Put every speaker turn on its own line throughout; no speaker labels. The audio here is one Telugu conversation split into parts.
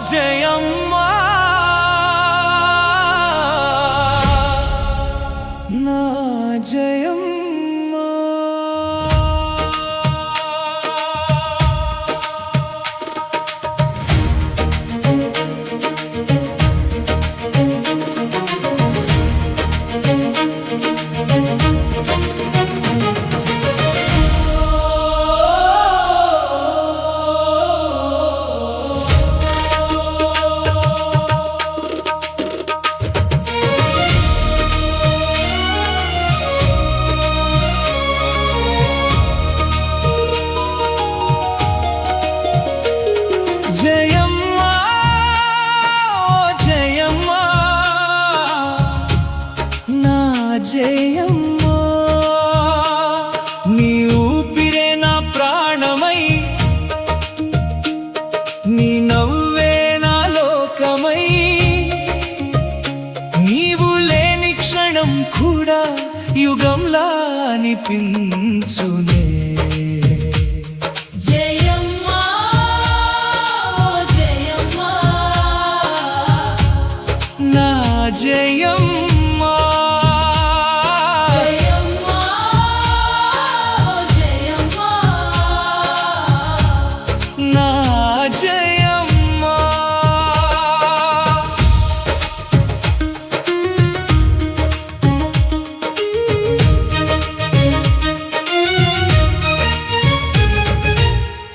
జయమ్మా నా జయమ్మా జయమ్మా జయమ్మా నా జయమ్మా నీ ఊపిరే నా ప్రాణమై నీ నవ్వే నా లోకమై నీవు లేని క్షణం కూడా యుగంలా అనిపించునే జయమ్మా
జయమ్మా జయమ్మా
నా జయమ్మా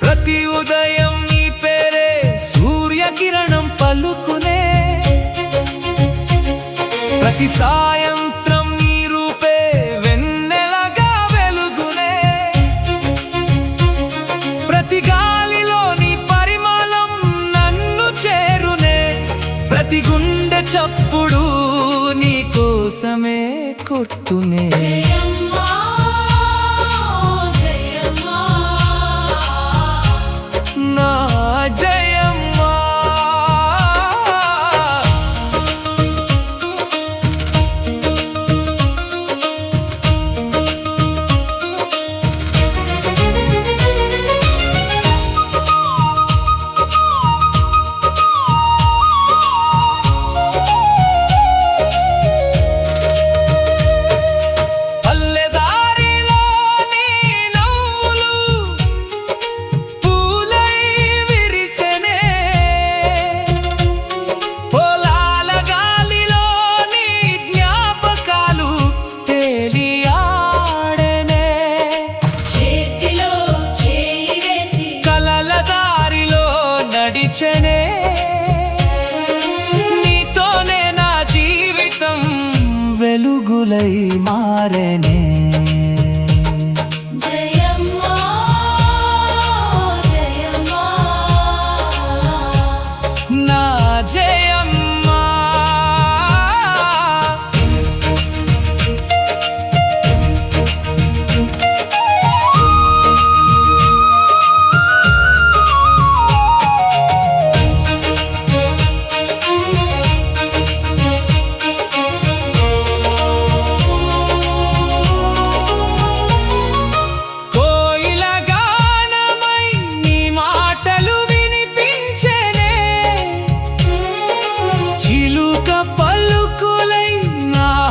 ప్రతి ఉదయం నీ పేరే సూర్యకిరణం పలుకునే ప్రతి సాయంత్రం నీ రూపే వెన్నెలగా వెలుగునే ప్రతి గాలిలో నీ పరిమళం నన్ను చేరునే ప్రతి గుండె చప్పుడు నీ కోసమే కొట్టునే
జయమ్మా జయమ్మా
నా జయమ్మా నడిచెనే నీతోనే నా జీవితం వెలుగులై మారెనే
జయమ్మా జయమ్మా
నా జయమ్మా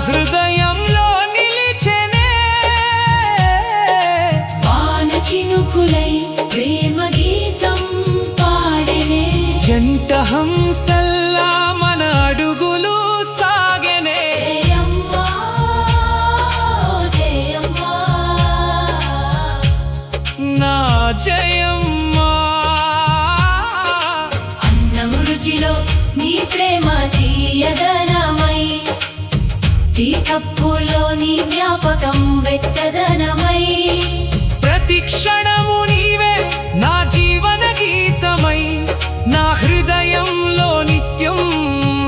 హృదయంలో నిలిచెనే
వాన చినుకులై ప్రేమ గీతం పాడెనే
జంట హంసల్లా మన అడుగులు సాగెనే
జయమ్మా జయమ్మా
నా జయమ్మా
అన్నం రుచిలో నీ ప్రేమ తీయదనమై టీ కప్పులో నీ జ్ఞాపకం వెచ్చదనమై
ప్రతి క్షణము నీవే నా జీవన గీతమై నా హృదయంలో నిత్యం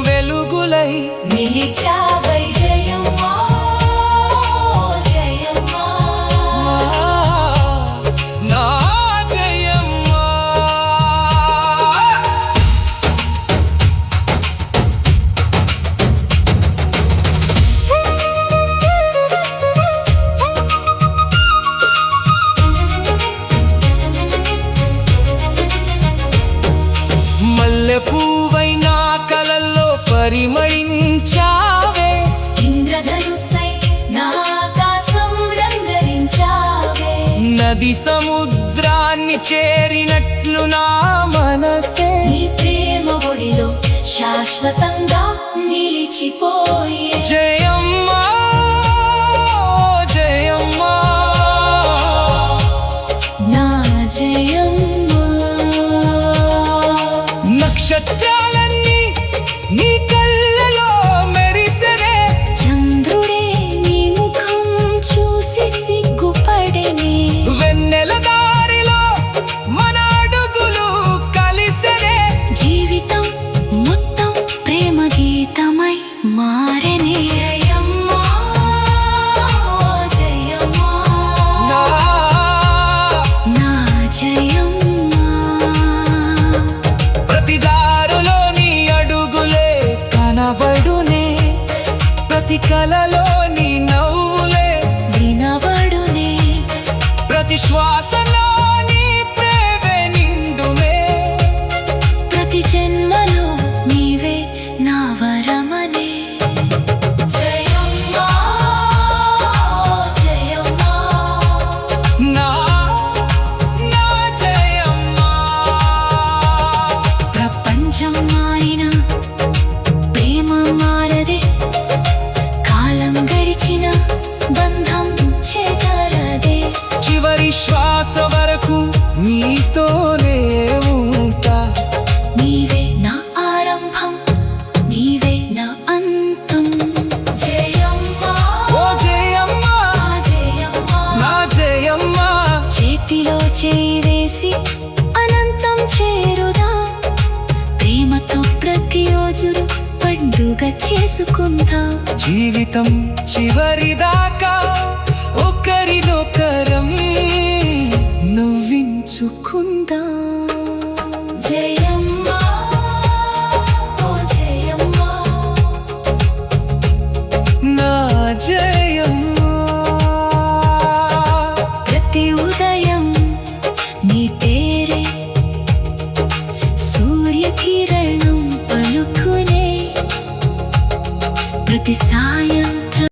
వెలుగులై
నిలిచావై జయమ్మా జయమ్మా
నా జయమ్మా మల్లె పువ్వు
శాశ్వతంగా నిలిచిపోయే
జయమ్మా జయమ్మా
నా జయమ్మా.
నక్షత్రాలన్నీ నీ కళ్ళలో మెరిసెనే
చంద్రుడే నీ ముఖం చూసి సిగ్గుపడెనే
వెన్నెల దారిలో మన అడుగులు కలిసెనే
జీవితం మొత్తం ప్రేమ గీతమై మారెనే జయమ్మా జయమ్మా
నా
నా జయమ్మా.
ప్రతి దారులో నీ అడుగులే కనబడునే ప్రతి కలలో నీ నవ్వులే
వినబడునే
ప్రతి శ్వాసలో నీ ప్రేమే నిండునే
ప్రతి జన్మలో నీవే నా వరమనే జయమ్మా జయమ్మా
నా నా జయమ్మా
ప్రపంచం మారిన ప్రేమ మారదే కాలం గడిచిన బంధం చెదరదే
చివరి శ్వాస వరకు నీతోనే ఉంటా
నీవే నా ఆరంభం నీవే నా అంతం జయమ్మా
ఓ జయమ్మా
నా జయమ్మా.
నా జయమ్మా
చేతిలో చేయి వేసి అనంతం చేరుదా ప్రేమతో ప్రతి రోజును పండుగ చేసుకుందాం
జీవితం చివరిదాకా